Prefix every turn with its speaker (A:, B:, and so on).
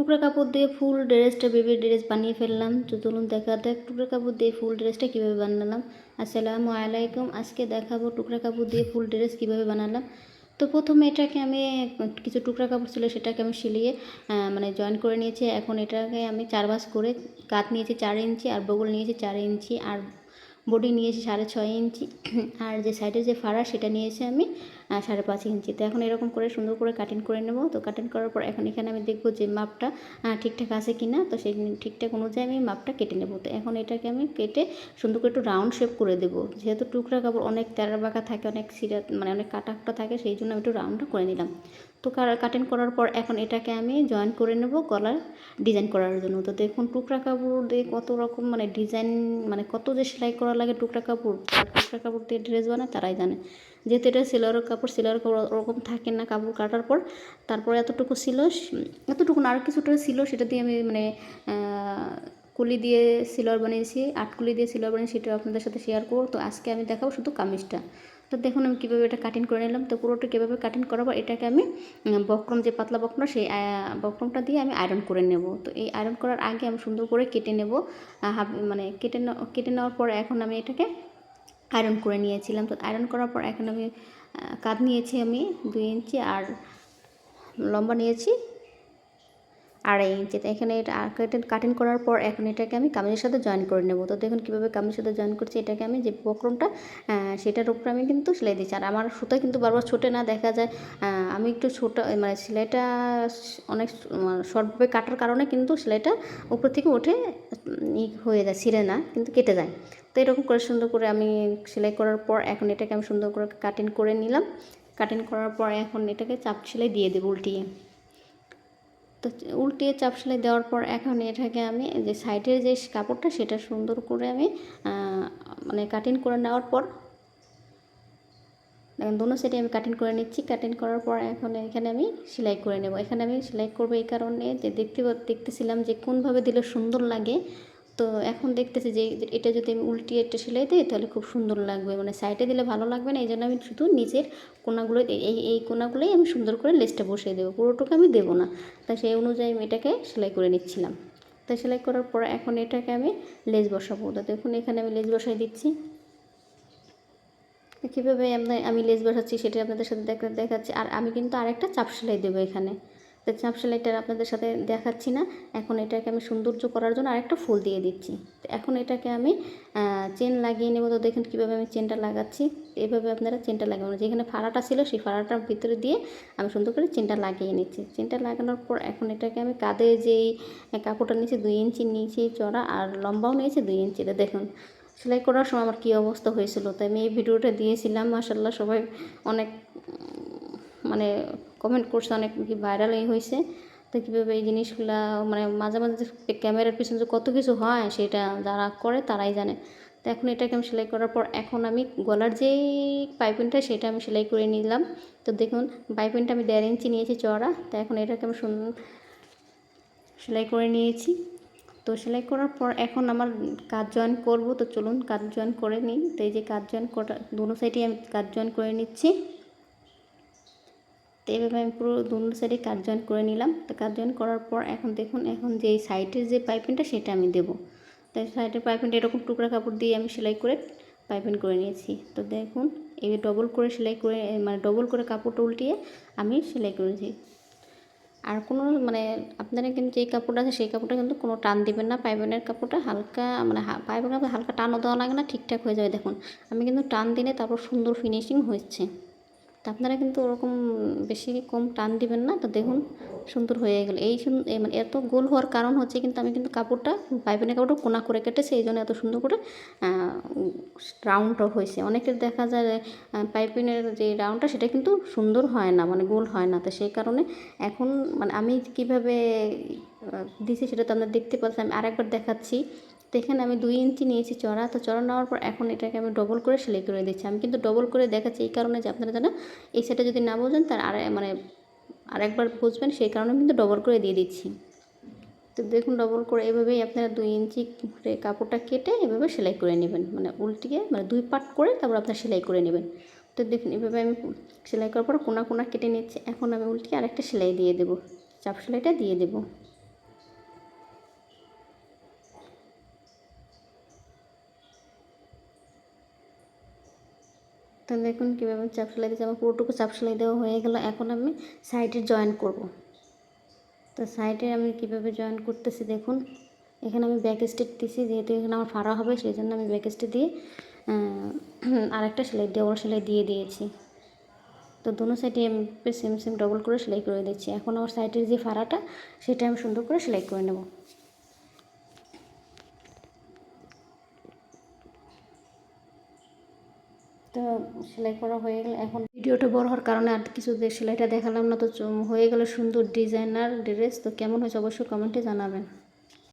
A: টুকরা কাপড় দিয়ে ফুল ড্রেসটা বেবি ড্রেস বানিয়ে ফেললাম। তো চলুন দেখা যাক টুকরা কাপড় দিয়ে ফুল ড্রেসটা কীভাবে বানালাম। আসসালামু আলাইকুম। আজকে দেখাবো টুকরা কাপড় দিয়ে ফুল ড্রেস কীভাবে বানালাম। তো প্রথমে এটাকে আমি কিছু টুকরা কাপড় ছিল সেটাকে আমি সিলিয়ে জয়েন করে নিয়েছি। এখন এটাকে আমি 4 ভাঁজ করে কাত নিয়েছি 4 ইঞ্চি, আর বগল নিয়েছি 4 ইঞ্চি, আর বডি নিয়েছি 6.5 ইঞ্চি, আর যে সাইডে যে ফাড়া সেটা নিয়েছি আমি 5.5 ইঞ্চি। তো এখন এরকম করে সুন্দর করে কাটিং করে নেব। তো কাটিং করার পর এখন এখানে আমি দেখব যে মাপটা ঠিকঠাক আছে কি না। তো সেই ঠিকঠাক অনুযায়ী আমি মাপটা কেটে নেব। তো এখন এটাকে আমি কেটে সুন্দর করে একটু রাউন্ড শেপ করে দেবো। যেহেতু টুকরা কাপড় অনেক তেরা বাঁকা থাকে, অনেক সিরা অনেক কাটা থাকে, সেই জন্য আমি একটু রাউন্ডটা করে নিলাম। তো কাটিং করার পর এখন এটাকে আমি জয়েন করে নেব গলার ডিজাইন করার জন্য। তো দেখুন টুকরা কাপড় দিয়ে কত রকম ডিজাইন কত যে সেলাই করা লাগে টুকরা কাপড় দিয়ে ড্রেস বানায় তারাই জানে। যেহেতু এটা সিলারের কাপড় ওরকম থাকে না কাপড় কাটার পর। তারপরে এতটুকু ছিল, এতটুকু আর কিছুটা ছিল, সেটা দিয়ে আমি কুলি দিয়ে সিলার বানিয়েছি, 8 কুলি দিয়ে সিলার বানিয়েছি, সেটা আপনাদের সাথে শেয়ার করব। তো আজকে আমি দেখাবো শুধু কামিজটা। তো দেখুন আমি কীভাবে এটা কাটিং করে নিলাম। তো পুরোটা কীভাবে কাটিং করাবো, এটাকে আমি বক্রম যে পাতলা বক্রম সেই বক্রমটা দিয়ে আমি আয়রন করে নেব। তো এই আয়রন করার আগে আমি সুন্দর করে কেটে নেব। কেটে নেওয়ার পর এখন আমি এটাকে আয়রন করে নিয়েছিলাম। তো আয়রন করার পর এখন আমি কাঁধ নিয়েছি আমি 2 ইঞ্চি, আর লম্বা নিয়েছি 2.5 ইঞ্চি। তো এখানে এটা কাটিং করার পর এখন এটাকে আমি কামিজের সাথে জয়েন করে নেব। তো দেখুন কীভাবে কামিজের সাথে জয়েন করছি। এটাকে আমি যে বক্রমটা সেটার উপরে আমি কিন্তু সেলাই দিচ্ছি। আর আমার সুতা কিন্তু বারবার ছোটে না, দেখা যায় আমি একটু ছোটো সেলাইটা অনেক শর্টভাবে কাটার কারণে কিন্তু সেলাইটা উপর থেকে উঠে হয়ে যায়, ছিঁড়ে না কিন্তু কেটে যায়। তো এরকম করে সুন্দর করে আমি সেলাই করার পর এখন এটাকে আমি সুন্দর করে কাটিং করে নিলাম। কাটিং করার পর এখন এটাকে চাপ সেলাই দিয়ে দেবো উল্টিয়ে। তো উল্টিয়ে চাপ সেলাই দেওয়ার পর এখন এটাকে আমি যে সাইডের যে কাপড়টা সেটা সুন্দর করে আমি কাটিং করে নেওয়ার পর দোনো সাইডে আমি কাটিং করে নিচ্ছি। কাটিং করার পর এখন এখানে আমি সেলাই করে নেব। এখানে আমি সেলাই করবো এই কারণে যে দেখতেছিলাম যে কোনভাবে দিলে সুন্দর লাগে। তো এখন দেখতেছি যে এটা যদি আমি উল্টিয়ে একটা সেলাই দিই তাহলে খুব সুন্দর লাগবে, সাইডে দিলে ভালো লাগবে না। এই জন্য আমি শুধু নিচের কোনাগুলো এই কোনাগুলোই আমি সুন্দর করে লেসটা বসিয়ে দেবো, পুরোটুকু আমি দেবো না। তাই সেই অনুযায়ী আমি এটাকে সেলাই করে নিচ্ছিলাম। তাই সেলাই করার পর এখন এটাকে আমি লেস বসাবো। তো দেখুন এখানে আমি লেস বসাই দিচ্ছি। কীভাবে আমি লেস বসাচ্ছি সেটা আপনাদের সাথে দেখাচ্ছি। আর আমি কিন্তু আরেকটা চাপ সেলাই দেবো এখানে। তো চাপ সেলাইটা আপনাদের সাথে দেখাচ্ছি না। এখন এটাকে আমি সৌন্দর্য করার জন্য আরেকটা ফুল দিয়ে দিচ্ছি। তো এখন এটাকে আমি চেন লাগিয়ে নেব। তো দেখুন কীভাবে আমি চেনটা লাগাচ্ছি। এভাবে আপনারা চেনটা লাগাবেন। যেখানে ফাড়াটা ছিল সেই ফাড়াটার ভিতরে দিয়ে আমি সুন্দর করে চেনটা লাগিয়ে নিচ্ছি। চেনটা লাগানোর পর এখন এটাকে আমি কাঁধে যেই কাপড়টা নিয়েছি 2 ইঞ্চি নিয়েছি চড়া, আর লম্বাও নিয়েছি 2 ইঞ্চি। তো দেখুন সেলাই করার সময় আমার কী অবস্থা হয়েছিল। তো আমি এই ভিডিওটা দিয়েছিলাম, মাশাআল্লাহ সবাই অনেক কমেন্ট করছে, অনেক ভাইরাল হয়েছে। তো কীভাবে এই জিনিসগুলো মাঝে মাঝে ক্যামেরার পিছনে যে কত কিছু হয় সেটা যারা করে তারাই জানে। তো এখন এটাকে আমি সেলাই করার পর এখন আমি গলার যেই পাইপিংটা সেটা আমি সেলাই করে নিলাম। তো দেখুন পাইপিংটা আমি 1.5 ইঞ্চি নিয়েছি চড়া। তো এখন এটাকে আমি সেলাই করে নিয়েছি। তো সেলাই করার পর এখন আমার কাজ জয়েন করব। তো চলুন কাজ জয়েন করে নিই। তো এই যে কাজ জয়েন করা দুনো সাইডে আমি কাজ জয়েন করে নিচ্ছি। তো এইভাবে আমি পুরো দুনো সাইডে কাজ জয়েন করে নিলাম। তো কাজ জয়েন করার পর এখন দেখুন এখন যে সাইডের যে পাইপিংটা সেটা আমি দেবো। তো সাইডের পাইপিংটা এরকম টুকরা কাপড় দিয়ে আমি সেলাই করে পাইপিং করে নিয়েছি। তো দেখুন এই ডবল করে সেলাই করে ডবল করে কাপড়টা উল্টিয়ে আমি সেলাই করেছি। আর কোনো আপনারা কিন্তু যেই কাপড়টা আছে সেই কাপড়টা কিন্তু কোনো টান দিবেন না। পাইপিংয়ের কাপড়টা হালকা পাইপিংয়ের কাপড় হালকা টানও দেওয়া লাগে না, ঠিকঠাক হয়ে যাবে। দেখুন আমি কিন্তু টান দিলে তারপর সুন্দর ফিনিশিং হচ্ছে। তো আপনারা কিন্তু ওরকম বেশি কম টান দিবেন না। তো দেখুন সুন্দর হয়ে গেল। এই এত গোল হওয়ার কারণ হচ্ছে কিন্তু আমি কিন্তু কাপড়টা পাইপিংয়ের কাপড়টা কোনা করে কেটেছি, এই জন্য এত সুন্দর করে রাউন্ডটা হয়েছে। অনেকের দেখা যায় পাইপিংয়ের যে রাউন্ডটা সেটা কিন্তু সুন্দর হয় না, গোল হয় না। তো সেই কারণে এখন আমি কীভাবে দিছি সেটা তো আপনারা দেখতে পাচ্ছেন। আমি আরেকবার দেখাচ্ছি। তো এখানে আমি 2 ইঞ্চি নিয়েছি চড়া। তো চড়া নেওয়ার পর এখন এটাকে আমি ডবল করে সেলাই করে দিচ্ছি। আমি কিন্তু ডবল করে দেখাচ্ছি এই কারণে যে আপনারা যেন এই সাইডে যদি না বোঝেন তার আরেকবার বুঝবেন, সেই কারণে কিন্তু ডবল করে দিয়ে দিচ্ছি। তো দেখুন ডবল করে এভাবেই আপনারা 2 ইঞ্চি কাপড়টা কেটে এভাবে সেলাই করে নেবেন, উল্টিয়ে 2 পার্ট করে তারপর আপনারা সেলাই করে নেবেন। তো দেখুন এভাবে আমি সেলাই করার পর কোনা কেটে নিচ্ছি। এখন আমি উল্টিয়ে আরেকটা সেলাই দিয়ে দেবো, চাপ সেলাইটা দিয়ে দেবো। তো দেখুন কীভাবে চাপ সেলাই দিয়েছি, আমার পুরোটুকু চাপ সেলাই দেওয়া হয়ে গেল। এখন আমি সাইডে জয়েন করব। তো সাইডে আমি কীভাবে জয়েন করতেছি দেখুন, এখানে আমি ব্যাক স্টিচ দিছি, যেহেতু এখানে আমার ফাড়া হবে সেই জন্য আমি ব্যাক স্টিচ দিয়ে আরেকটা সেলাই ডবল সেলাই দিয়ে দিয়েছি। তো দোনো সাইডে আমি সেম সেম ডবল করে সেলাই করে দিচ্ছি। এখন আমার সাইডের যে ফাড়াটা সেটা আমি সুন্দর করে সেলাই করে নেব। তো সেলাই করা হয়ে গেলে, এখন ভিডিওটা বড় হওয়ার কারণে আর কিছু সেলাইটা দেখালাম না। তো হয়ে গেল সুন্দর ডিজাইনার ড্রেস। তো কেমন হয়েছে অবশ্যই কমেন্টে জানাবেন।